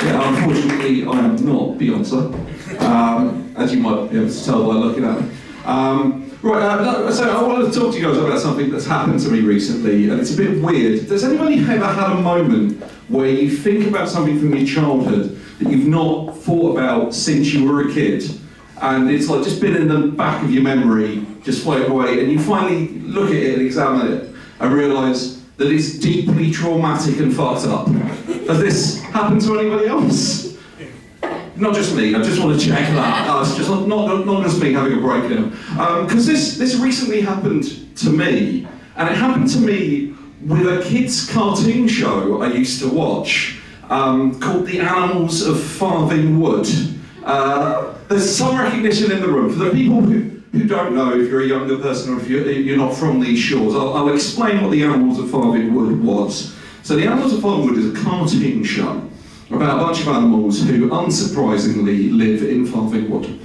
Yeah, unfortunately, I am not Beyonce, as you might be able to tell by looking at me. So I wanted to talk to you guys about something that's happened to me recently, and it's a bit weird. Has anybody ever had a moment where you think about something from your childhood that you've not thought about since you were a kid, and it's like just been in the back of your memory, just floating away, and you finally look at it and examine it and realise that it's deeply traumatic and fucked up? Has this happened to anybody else? Not just me, I just want to check that. It's just not just me having a breakdown. Because this recently happened to me, and it happened to me with a kids' cartoon show I used to watch called The Animals of Farthing Wood. There's some recognition in the room. For the people who don't know, if you're a younger person or if you're not from these shores, I'll explain what The Animals of Farthing Wood was. So The Animals of Farthing Wood is a cartoon show about a bunch of animals who, unsurprisingly, live in Farthing Wood.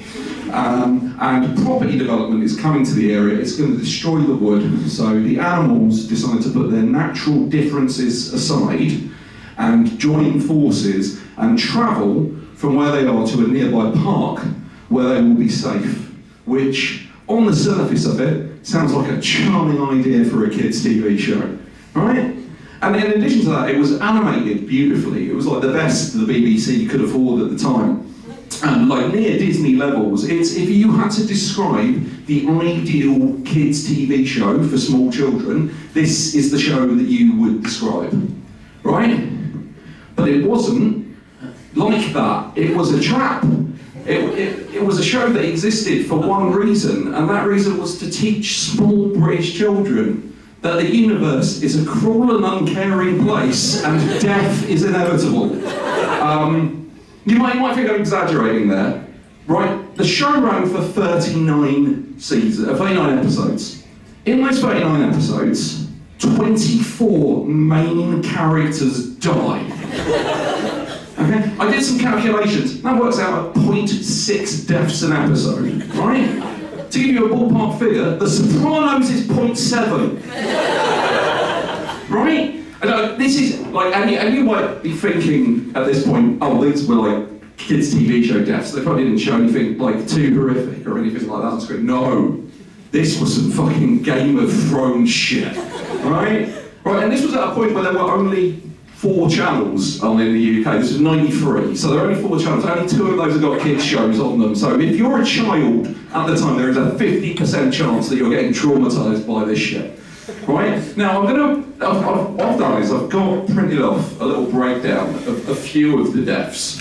And property development is coming to the area. It's going to destroy the wood. So the animals decide to put their natural differences aside and join forces and travel from where they are to a nearby park where they will be safe, which, on the surface of it, sounds like a charming idea for a kids' TV show, right? And in addition to that, it was animated beautifully. It was like the best the BBC could afford at the time. And like near Disney levels, it's, if you had to describe the ideal kids' TV show for small children, this is the show that you would describe, right? But it wasn't like that. It was a trap. It was a show that existed for one reason, and that reason was to teach small British children that the universe is a cruel and uncaring place and death is inevitable. You might think I'm exaggerating there, right? The show ran for 39 episodes. In those 39 episodes, 24 main characters die. Okay? I did some calculations. That works out at 0.6 deaths an episode, right? To give you a ballpark figure, The Sopranos is 0.7. Right? And this is like, and you might be thinking at this point, oh, these were like kids' TV show deaths. They probably didn't show anything like too horrific or anything like that on screen. No, this was some fucking Game of Thrones shit. Right? Right, and this was at a point where there were only 4 channels on in the UK. This was 93, so there are only 4 channels. Only 2 of those have got kids shows on them. So if you're a child at the time, there is a 50% chance that you're getting traumatised by this shit. Right? Now what I've done is I've got printed off a little breakdown of a few of the deaths.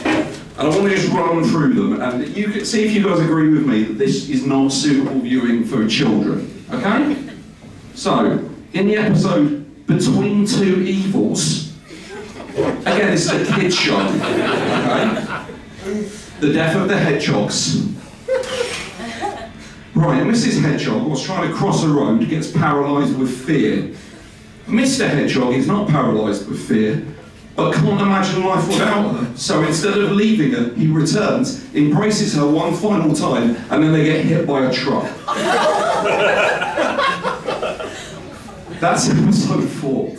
And I want to just run through them, and you can see if you guys agree with me that this is not suitable viewing for children. Okay? So, in the episode Between Two Evils, again, this is a kids show, okay? The death of the hedgehogs. Right, Mrs. Hedgehog was trying to cross a road, gets paralysed with fear. Mr. Hedgehog is not paralysed with fear, but can't imagine life without her. So instead of leaving her, he returns, embraces her one final time, and then they get hit by a truck. That's episode 4.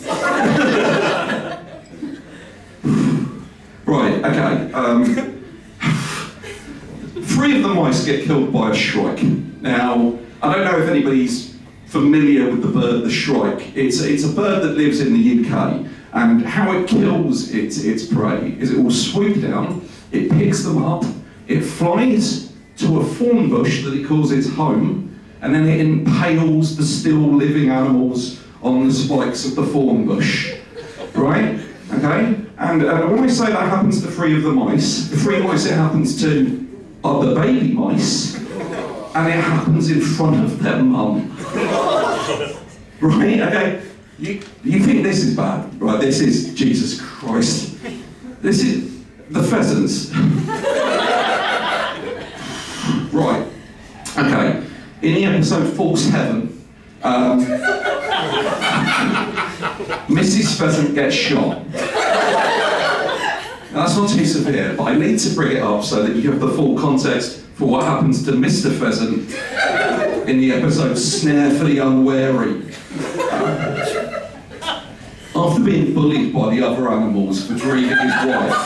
Right, okay. 3 of the mice get killed by a shrike. Now, I don't know if anybody's familiar with the bird, the shrike. It's a bird that lives in the UK, and how it kills its prey is it will swoop down, it picks them up, it flies to a thorn bush that it calls its home, and then it impales the still living animals on the spikes of the thorn bush, right? Okay? And when I say that happens to 3 of the mice, the 3 mice it happens to are the baby mice, and it happens in front of their mum. Right? Okay? You think this is bad, right? This is, Jesus Christ. This is the pheasants. Right. Okay. In the episode False Heaven, Mrs. Pheasant gets shot. Now, that's not too severe, but I need to bring it up so that you have the full context for what happens to Mr. Pheasant in the episode Snare for the Unwary. After being bullied by the other animals for dreaming his wife,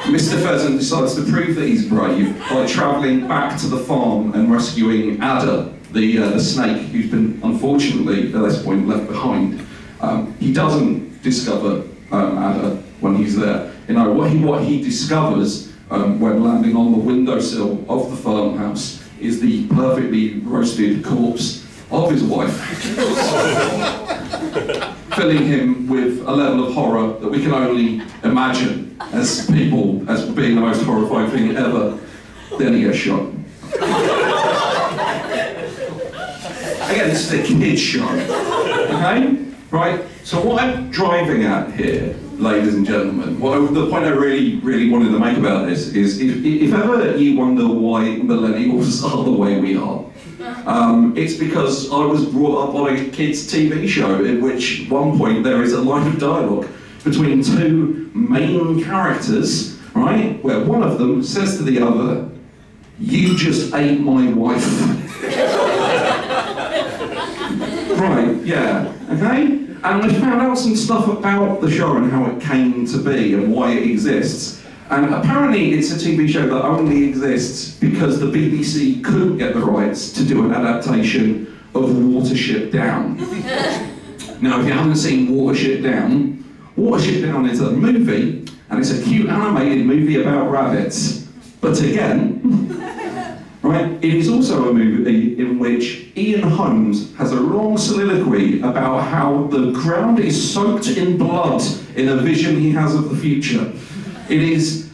Mr. Pheasant decides to prove that he's brave by travelling back to the farm and rescuing Adder, the snake, who's been unfortunately at this point left behind. He doesn't discover Adder when he's there. You know what he discovers when landing on the windowsill of the farmhouse is the perfectly roasted corpse of his wife, filling him with a level of horror that we can only imagine as people as being the most horrifying thing ever. Then he gets shot. Again, this is a kid's show, okay? Right? So what I'm driving at here, ladies and gentlemen, the point I really wanted to make about this is if ever you wonder why millennials are the way we are, it's because I was brought up on a kids' TV show in which at one point there is a line of dialogue between two main characters, right, where one of them says to the other, "You just ate my wife." Right, yeah, okay? And I found out some stuff about the show and how it came to be and why it exists. And apparently it's a TV show that only exists because the BBC couldn't get the rights to do an adaptation of Watership Down. Now, if you haven't seen Watership Down is a movie, and it's a cute animated movie about rabbits. But again, right, it is also a movie in which Ian Holmes has a long soliloquy about how the ground is soaked in blood in a vision he has of the future. It is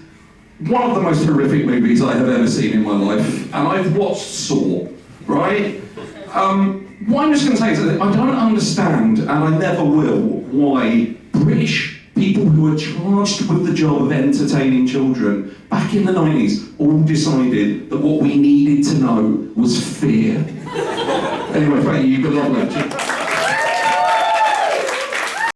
one of the most horrific movies I have ever seen in my life, and I've watched Saw, right? What I'm just going to say is that I don't understand, and I never will, why British people who were charged with the job of entertaining children back in the 90s all decided that what we needed to know was fear. Anyway, thank you, good luck.